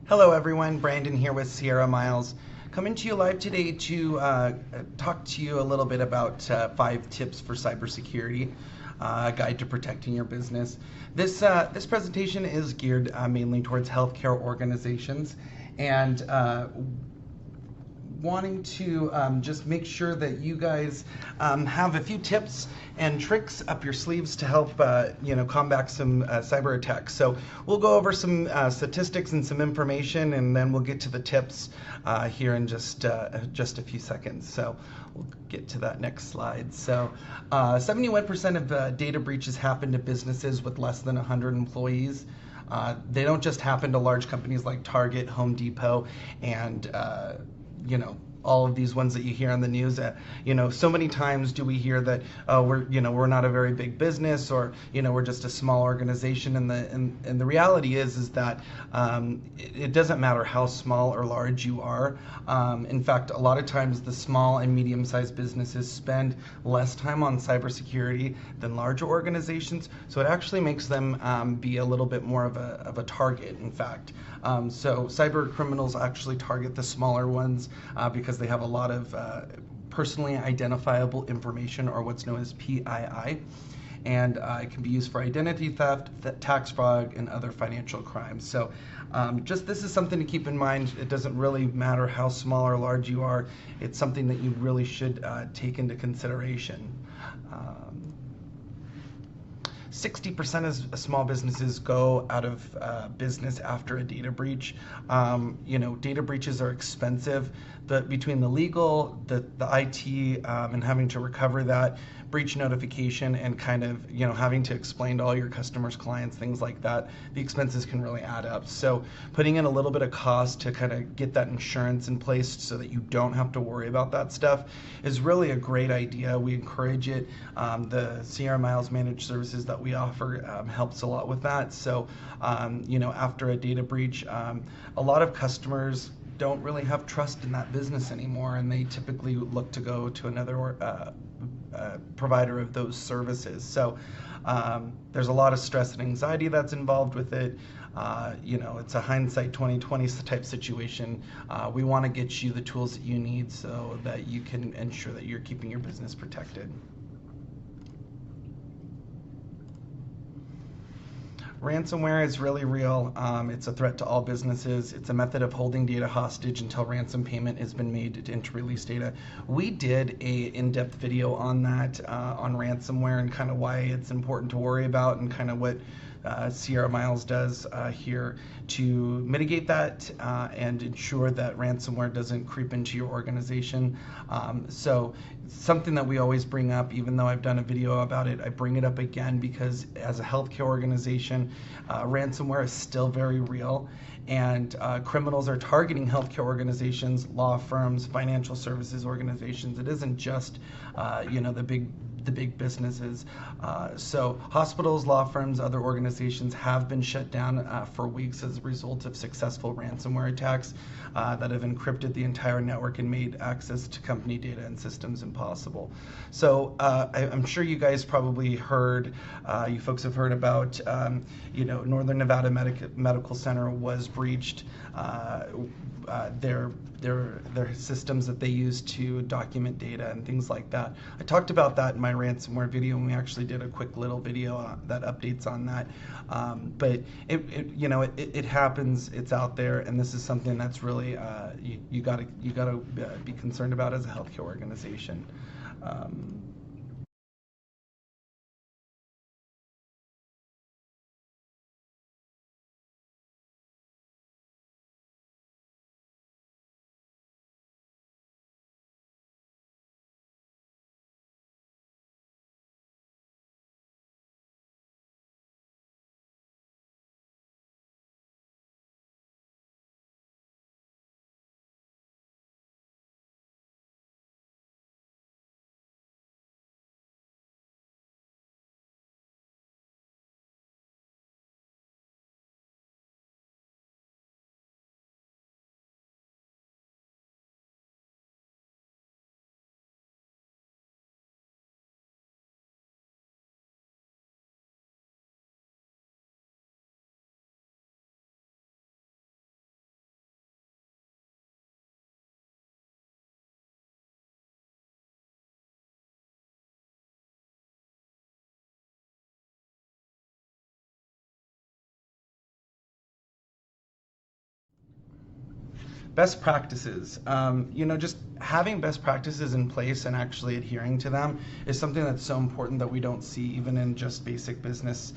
Hello everyone, Brandon here with Sierra Miles. Coming to you live today to talk to you a little bit about 5 tips for cybersecurity, a guide to protecting your business. This presentation is geared mainly towards healthcare organizations and wanting to just make sure that you guys have a few tips and tricks up your sleeves to help combat some cyber attacks. So we'll go over some statistics and some information, and then we'll get to the tips here in just a few seconds. So we'll get to that next slide. So 71% of data breaches happen to businesses with less than 100 employees. They don't just happen to large companies like Target, Home Depot, and all of these ones that you hear on the news. So many times do we hear that we're not a very big business, or we're just a small organization. And the reality is that it doesn't matter how small or large you are. In fact, a lot of times the small and medium-sized businesses spend less time on cybersecurity than larger organizations. So it actually makes them be a little bit more of a target. In fact, so cyber criminals actually target the smaller ones because they have a lot of personally identifiable information, or what's known as PII, and it can be used for identity theft, tax fraud, and other financial crimes. So just this is something to keep in mind. It doesn't really matter how small or large you are. It's something that you really should take into consideration. 60% of small businesses go out of business after a data breach. Data breaches are expensive. Between the legal, the IT, and having to recover that breach notification, and kind of having to explain to all your customers, clients, things like that, the expenses can really add up. So putting in a little bit of cost to kind of get that insurance in place so that you don't have to worry about that stuff is really a great idea. We encourage it. The Sierra Miles managed services that we offer helps a lot with that. So after a data breach, a lot of customers don't really have trust in that business anymore, and they typically look to go to another provider of those services. So there's a lot of stress and anxiety that's involved with it. It's a hindsight 2020 type situation. We want to get you the tools that you need so that you can ensure that you're keeping your business protected. Ransomware is really real. It's a threat to all businesses. It's a method of holding data hostage until ransom payment has been made to release data. We did a in-depth video on that, on ransomware, and kind of why it's important to worry about, and kind of what Sierra Miles does here to mitigate that and ensure that ransomware doesn't creep into your organization. So something that we always bring up, even though I've done a video about it, I bring it up again because as a healthcare organization, ransomware is still very real, and criminals are targeting healthcare organizations, law firms, financial services organizations. It isn't just the big businesses. So hospitals, law firms, other organizations have been shut down for weeks as a result of successful ransomware attacks that have encrypted the entire network and made access to company data and systems impossible. So I'm sure you guys probably heard, you folks have heard about, Northern Nevada Medical Center was breached. Their systems that they use to document data and things like that. I talked about that in my ransomware video, and we actually did a quick little video that updates on that. But it happens. It's out there, and this is something that's really you gotta be concerned about as a healthcare organization. Best practices. Just having best practices in place and actually adhering to them is something that's so important that we don't see even in just basic business,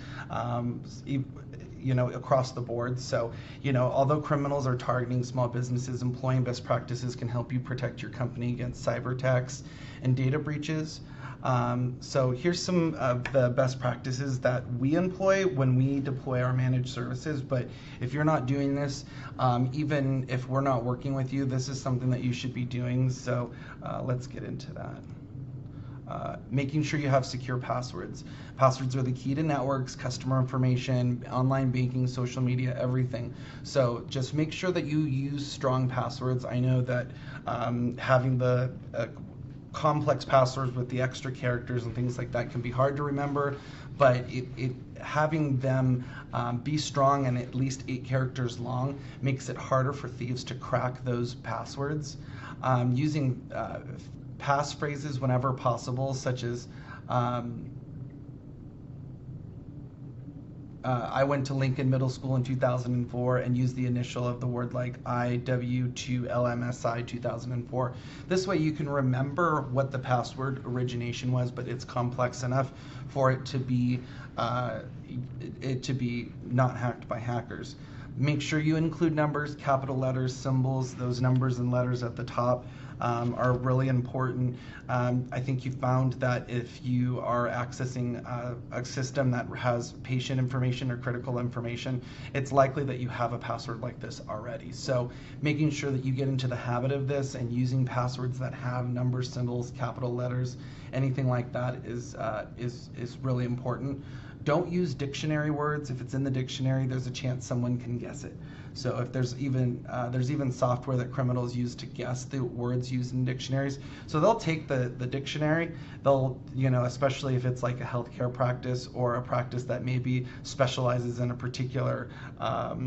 across the board. So, although criminals are targeting small businesses, employing best practices can help you protect your company against cyber attacks and data breaches. So here's some of the best practices that we employ when we deploy our managed services. But if you're not doing this, even if we're not working with you, this is something that you should be doing. So let's get into that. Making sure you have secure passwords. Passwords are the key to networks, customer information, online banking, social media, everything. So just make sure that you use strong passwords. I know that having the complex passwords with the extra characters and things like that can be hard to remember, but having them be strong and at least 8 characters long makes it harder for thieves to crack those passwords. Using passphrases whenever possible, such as I went to Lincoln Middle School in 2004 and used the initial of the word like IW2LMSI 2004. This way you can remember what the password origination was, but it's complex enough for it to be not hacked by hackers. Make sure you include numbers, capital letters, symbols. Those numbers and letters at the top are really important. I think you found that if you are accessing a system that has patient information or critical information, it's likely that you have a password like this already. So making sure that you get into the habit of this and using passwords that have numbers, symbols, capital letters, anything like that is really important. Don't use dictionary words. If it's in the dictionary, there's a chance someone can guess it. So if there's even software that criminals use to guess the words used in dictionaries. So they'll take the dictionary, they'll, especially if it's like a healthcare practice or a practice that maybe specializes in a particular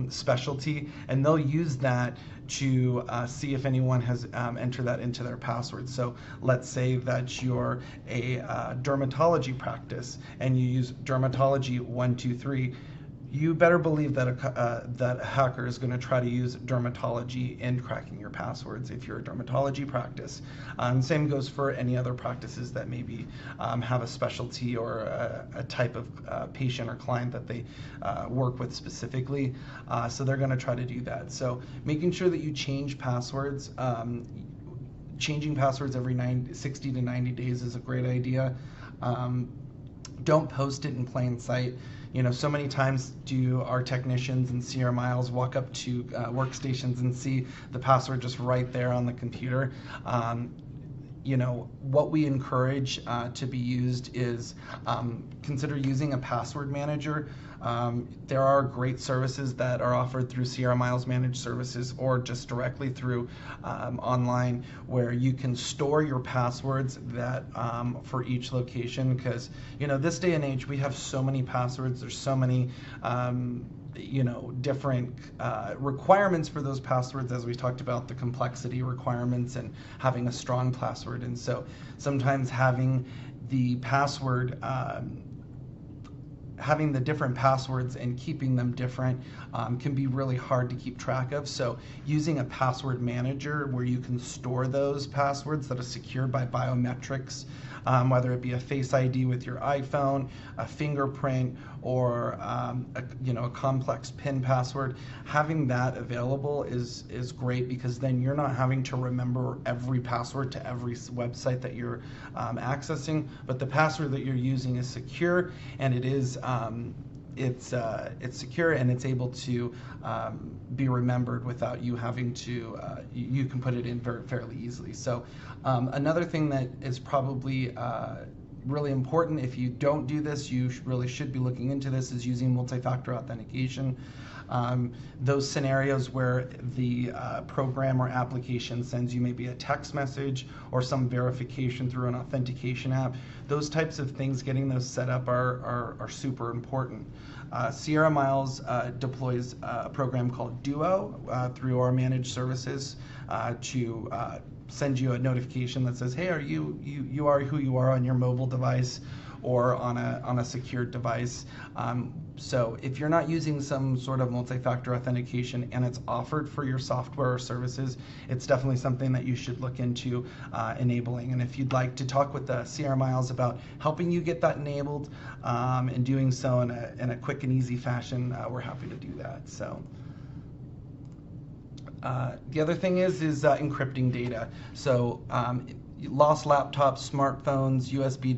specialty, and they'll use that to see if anyone has entered that into their password. So let's say that you're a dermatology practice and you use dermatology 123. You better believe that that a hacker is going to try to use dermatology in cracking your passwords if you're a dermatology practice. Same goes for any other practices that maybe have a specialty or a type of patient or client that they work with specifically. So they're going to try to do that. So making sure that you change passwords. Changing passwords every 60 to 90 days is a great idea. Don't post it in plain sight. So many times do our technicians and CRMIs walk up to workstations and see the password just right there on the computer. What we encourage to be used is consider using a password manager. There are great services that are offered through CRMIs managed services or just directly through online, where you can store your passwords that for each location, because this day and age we have so many passwords. There's so many different requirements for those passwords, as we talked about the complexity requirements and having a strong password. And so sometimes having the password having the different passwords and keeping them different can be really hard to keep track of. So using a password manager where you can store those passwords that are secured by biometrics, whether it be a Face ID with your iPhone, a fingerprint, or a complex PIN password, having that available is great, because then you're not having to remember every password to every website that you're accessing, but the password that you're using is secure, and it is it's secure, and it's able to be remembered without you having to, you can put it in fairly easily. So another thing that is probably really important, if you don't do this, you really should be looking into this, is using multi-factor authentication. Those scenarios where the program or application sends you maybe a text message or some verification through an authentication app, those types of things, getting those set up are super important. CRMIs deploys a program called Duo through our managed services to send you a notification that says, hey, you are who you are on your mobile device, or on a secured device. So if you're not using some sort of multi-factor authentication and it's offered for your software or services, it's definitely something that you should look into enabling. And if you'd like to talk with CR Miles about helping you get that enabled and doing so in a quick and easy fashion, we're happy to do that. So. The other thing is encrypting data. So lost laptops, smartphones, USB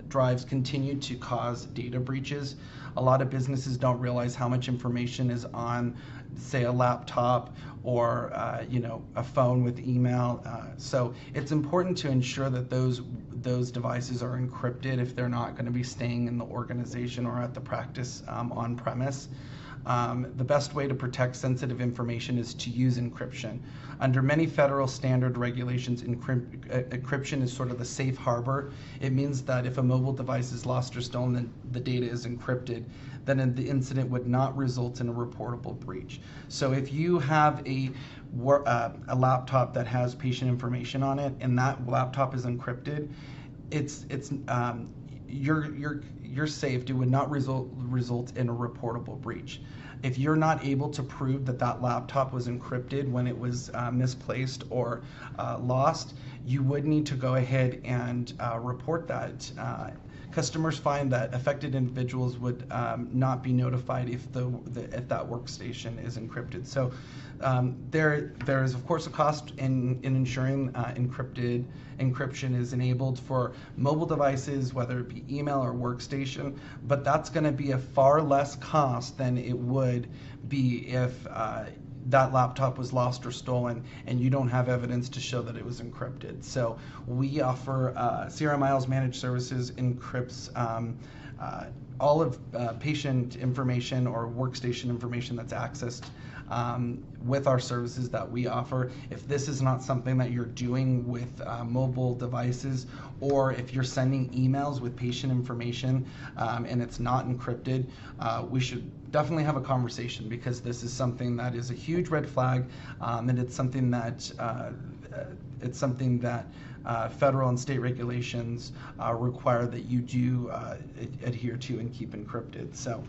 drives continue to cause data breaches. A lot of businesses don't realize how much information is on, say, a laptop or a phone with email. So it's important to ensure that those devices are encrypted if they're not going to be staying in the organization or at the practice on premise. The best way to protect sensitive information is to use encryption. Under many federal standard regulations, encryption is sort of the safe harbor. It means that if a mobile device is lost or stolen, then the data is encrypted, then the incident would not result in a reportable breach. So if you have a laptop that has patient information on it and that laptop is encrypted, you're safe. It would not result in a reportable breach. If you're not able to prove that laptop was encrypted when it was misplaced or lost, you would need to go ahead and report that. Customers find that affected individuals would not be notified if that workstation is encrypted. So there is of course a cost in ensuring encryption is enabled for mobile devices, whether it be email or workstation, but that's going to be a far less cost than it would be if that laptop was lost or stolen and you don't have evidence to show that it was encrypted. So we offer CR Miles Managed Services encrypts all of patient information or workstation information that's accessed with our services that we offer. If this is not something that you're doing with mobile devices, or if you're sending emails with patient information and it's not encrypted, we should definitely have a conversation, because this is something that is a huge red flag, and it's something that federal and state regulations require that you do adhere to and keep encrypted. So.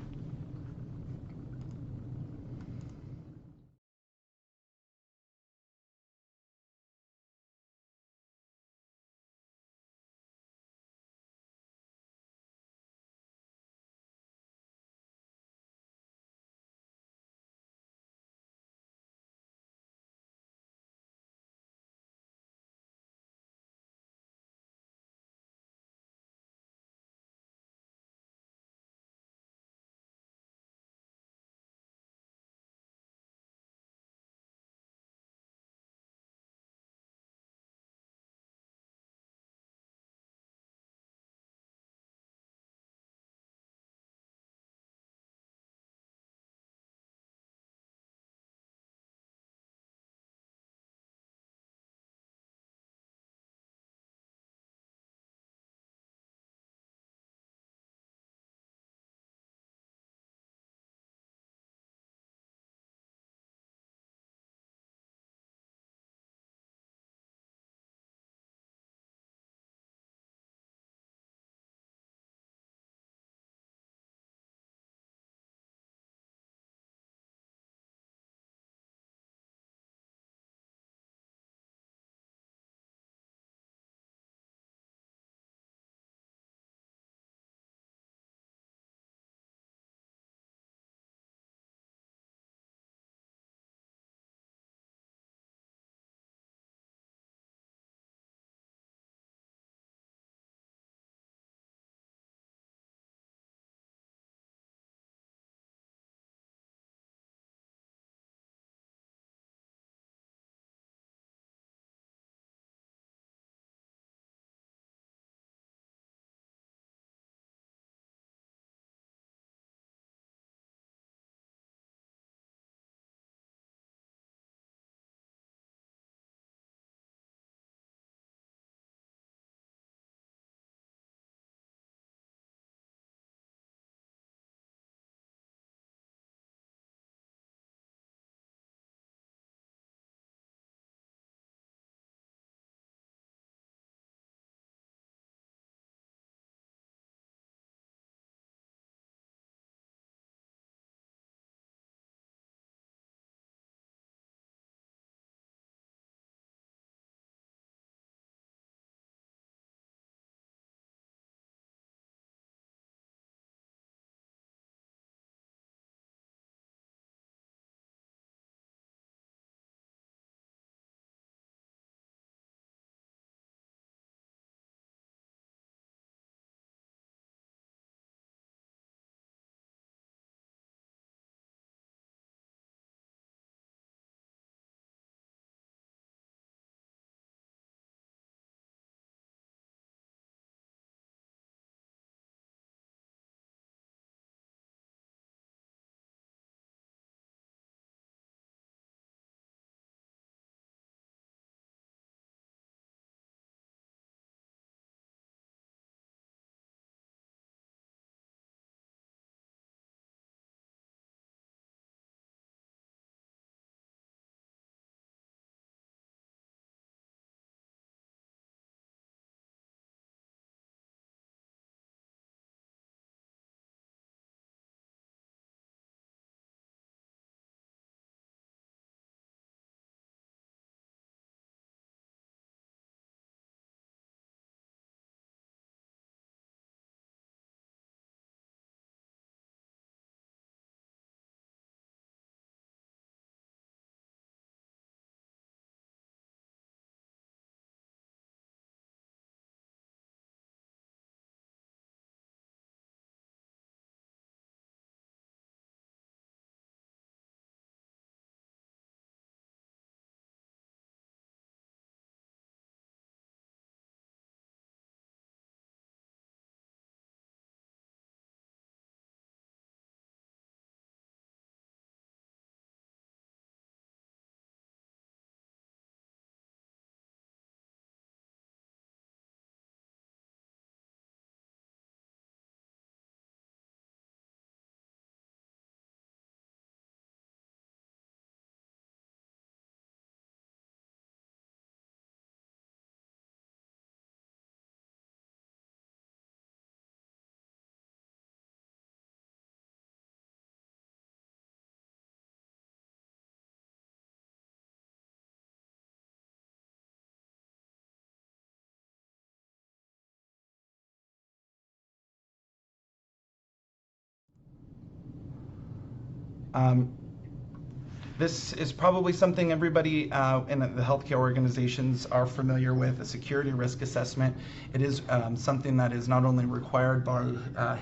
This is probably something everybody in the healthcare organizations are familiar with, a security risk assessment. It is something that is not only required by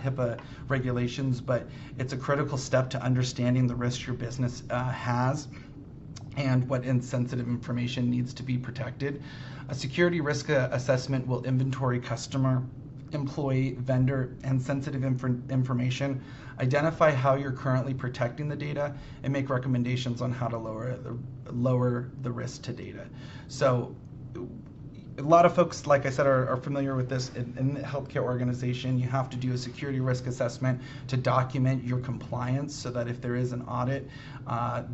HIPAA regulations, but it's a critical step to understanding the risk your business has and what sensitive information needs to be protected. A security risk assessment will inventory customer, employee, vendor, and sensitive information, identify how you're currently protecting the data, and make recommendations on how to lower the risk to data. So a lot of folks, like I said, are familiar with this. In the healthcare organization, you have to do a security risk assessment to document your compliance so that if there is an audit,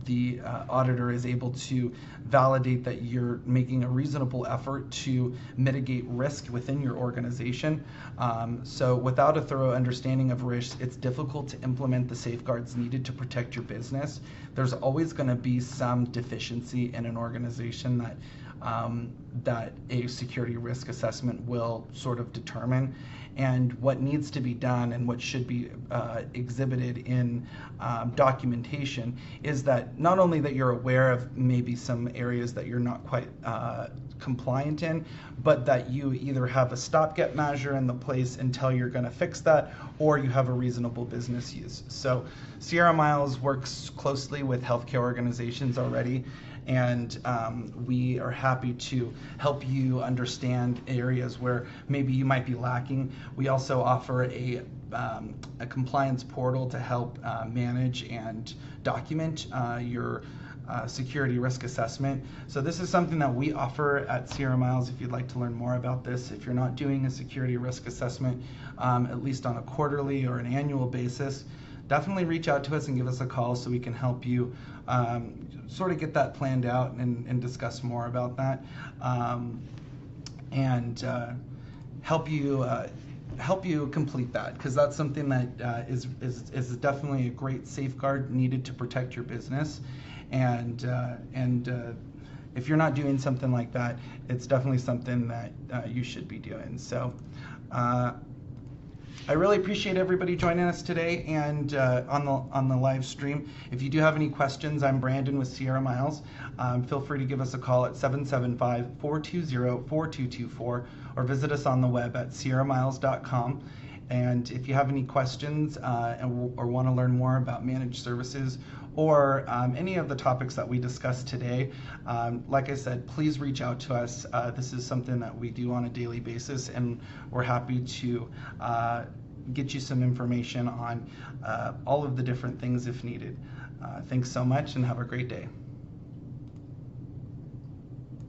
the auditor is able to validate that you're making a reasonable effort to mitigate risk within your organization. So without a thorough understanding of risk, it's difficult to implement the safeguards needed to protect your business. There's always going to be some deficiency in an organization that a security risk assessment will sort of determine. And what needs to be done and what should be exhibited in documentation is that not only that you're aware of maybe some areas that you're not quite compliant in, but that you either have a stopgap measure in the place until you're going to fix that, or you have a reasonable business use. So Sierra Miles works closely with healthcare organizations already, and we are happy to help you understand areas where maybe you might be lacking. We also offer a compliance portal to help manage and document your security risk assessment. So this is something that we offer at Sierra Miles. If you'd like to learn more about this, if you're not doing a security risk assessment, at least on a quarterly or an annual basis, definitely reach out to us and give us a call so we can help you sort of get that planned out and discuss more about that, and help you complete that, because that's something that is definitely a great safeguard needed to protect your business. And if you're not doing something like that, it's definitely something that you should be doing. So I really appreciate everybody joining us today and on the live stream. If you do have any questions, I'm Brandon with Sierra Miles. Feel free to give us a call at 775-420-4224 or visit us on the web at sierramiles.com. And if you have any questions or want to learn more about managed services or any of the topics that we discussed today, like I said, please reach out to us. This is something that we do on a daily basis, and we're happy to get you some information on all of the different things if needed. Thanks so much and have a great day.